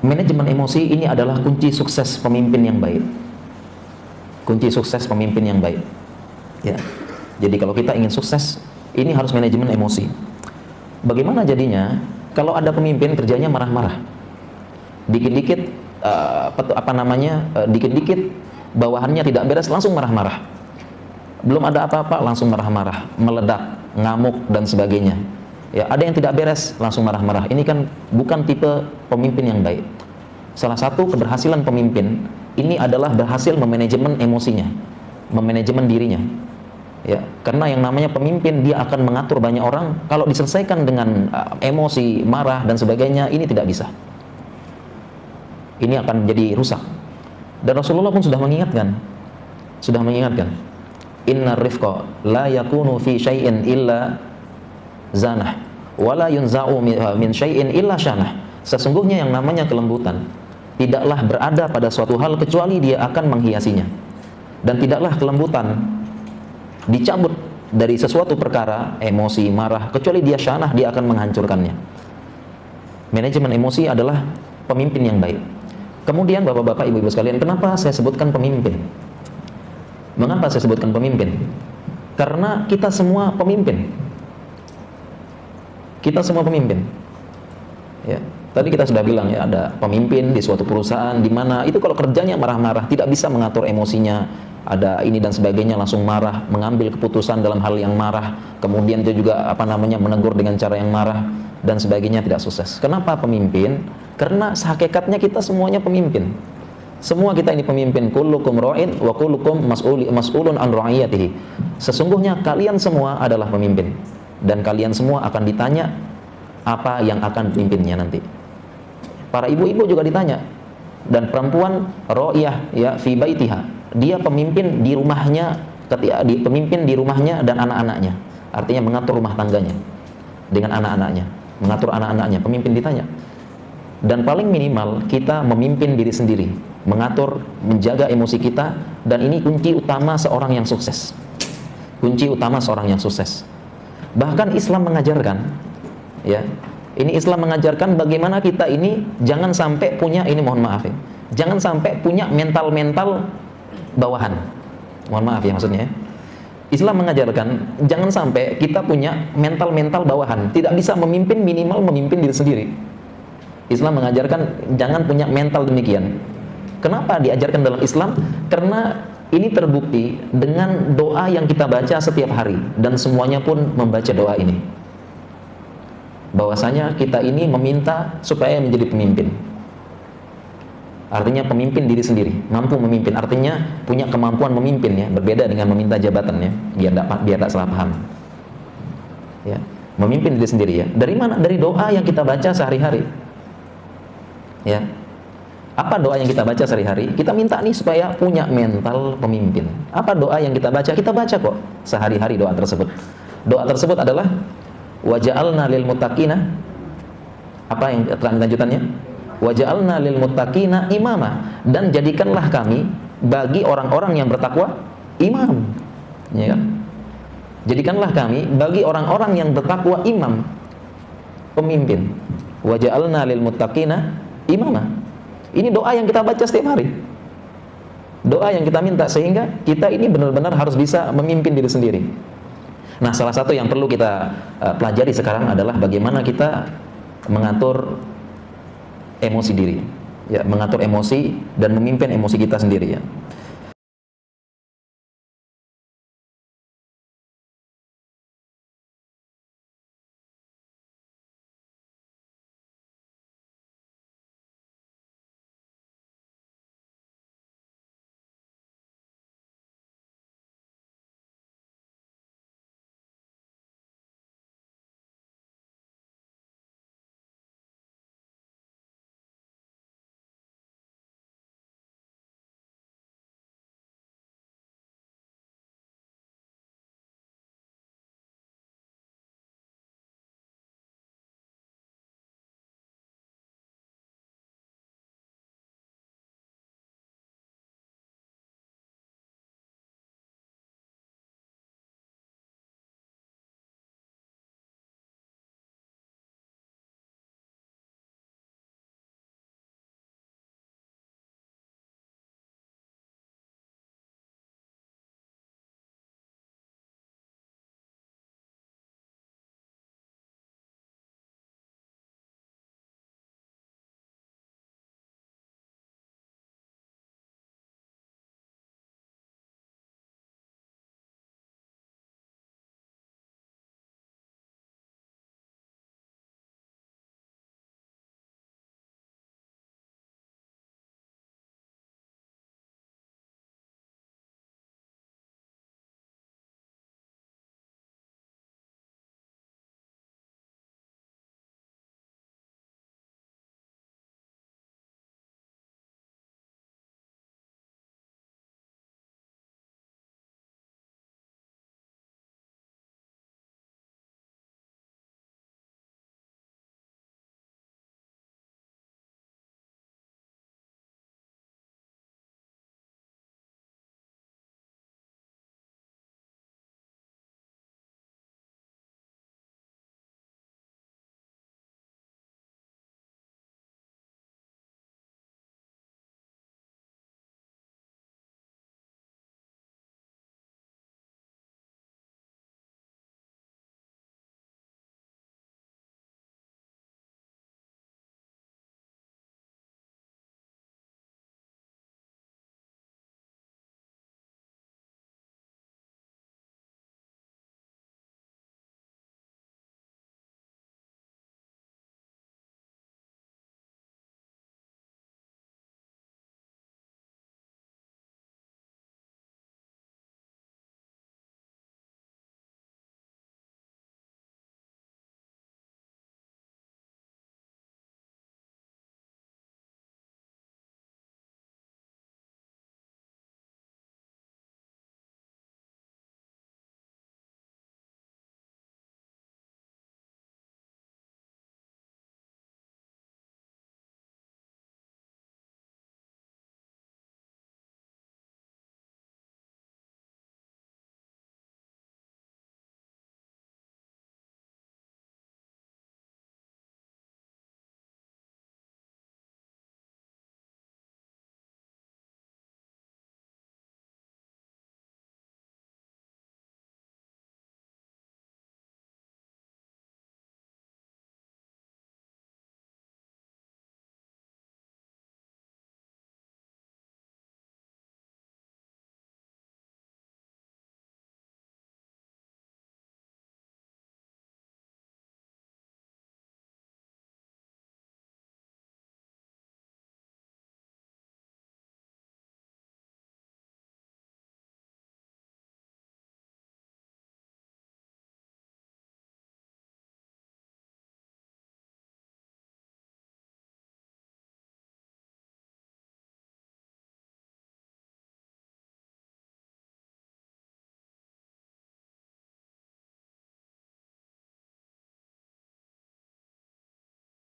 Manajemen emosi ini adalah kunci sukses pemimpin yang baik. Kunci sukses pemimpin yang baik. Ya. Jadi kalau kita ingin sukses, ini harus manajemen emosi. Bagaimana jadinya kalau ada pemimpin kerjanya marah-marah? Dikit-dikit dikit-dikit bawahannya tidak beres langsung marah-marah. Belum ada apa-apa langsung marah-marah, meledak, ngamuk dan sebagainya. Ya, ada yang tidak beres langsung marah-marah. Ini kan bukan tipe pemimpin yang baik. Salah satu keberhasilan pemimpin ini adalah berhasil memanajemen emosinya, memanajemen dirinya. Ya, karena yang namanya pemimpin dia akan mengatur banyak orang. Kalau diselesaikan dengan emosi, marah dan sebagainya, ini tidak bisa. Ini akan jadi rusak. Dan Rasulullah pun sudah mengingatkan. Inna rifqa la yakunu fi syai'in illa zanah wala yunza'u min syai'in illa syanah. Sesungguhnya yang namanya kelembutan tidaklah berada pada suatu hal kecuali dia akan menghiasinya, dan tidaklah kelembutan dicabut dari sesuatu perkara, emosi, marah, kecuali dia syanah, dia akan menghancurkannya. Manajemen emosi adalah pemimpin yang baik. Kemudian bapak-bapak, ibu-ibu sekalian, kenapa saya sebutkan pemimpin? Mengapa saya sebutkan pemimpin? Karena kita semua pemimpin. Kita semua pemimpin. Ya, tadi kita sudah bilang ya, ada pemimpin di suatu perusahaan di mana itu kalau kerjanya marah-marah, tidak bisa mengatur emosinya, ada ini dan sebagainya, langsung marah, mengambil keputusan dalam hal yang marah, kemudian dia juga menegur dengan cara yang marah dan sebagainya, tidak sukses. Kenapa pemimpin? Karena hakikatnya kita semuanya pemimpin. Semua kita ini pemimpin. Kullukum ra'in wa kullukum mas'ulun an ra'iyatihi. Sesungguhnya kalian semua adalah pemimpin, dan kalian semua akan ditanya apa yang akan pimpinnya nanti. Para ibu-ibu juga ditanya, dan perempuan ra'iyah ya fi baitiha, dia pemimpin di rumahnya, pemimpin di rumahnya dan anak-anaknya. Artinya mengatur rumah tangganya dengan anak-anaknya, mengatur anak-anaknya, pemimpin ditanya. Dan paling minimal kita memimpin diri sendiri, mengatur, menjaga emosi kita, dan ini kunci utama seorang yang sukses. Kunci utama seorang yang sukses. Bahkan Islam mengajarkan, ya, ini Islam mengajarkan bagaimana kita ini jangan sampai punya, ini mohon maaf ya, jangan sampai punya mental-mental bawahan. Mohon maaf ya maksudnya. Islam mengajarkan jangan sampai kita punya mental-mental bawahan, tidak bisa memimpin, minimal memimpin diri sendiri. Islam mengajarkan jangan punya mental demikian. Kenapa diajarkan dalam Islam? Karena ini terbukti dengan doa yang kita baca setiap hari, dan semuanya pun membaca doa ini. Bahwasanya kita ini meminta supaya menjadi pemimpin. Artinya pemimpin diri sendiri, mampu memimpin. Artinya punya kemampuan memimpin ya, berbeda dengan meminta jabatannya, biar tidak salah paham. Ya, memimpin diri sendiri ya. Dari mana? Dari doa yang kita baca sehari-hari. Ya. Apa doa yang kita baca sehari-hari? Kita minta nih supaya punya mental pemimpin. Apa doa yang kita baca? Kita baca kok sehari-hari doa tersebut. Doa tersebut adalah waja'alna lil muttaqina, apa yang lanjutannya? Waja'alna lil muttaqina imama, dan jadikanlah kami bagi orang-orang yang bertakwa imam. Ya kan? Jadikanlah kami bagi orang-orang yang bertakwa imam, pemimpin. Waja'alna lil muttaqina imama. Ini doa yang kita baca setiap hari, doa yang kita minta, sehingga kita ini benar-benar harus bisa memimpin diri sendiri. Nah, salah satu yang perlu kita pelajari sekarang adalah bagaimana kita mengatur emosi diri, ya, mengatur emosi dan memimpin emosi kita sendiri ya.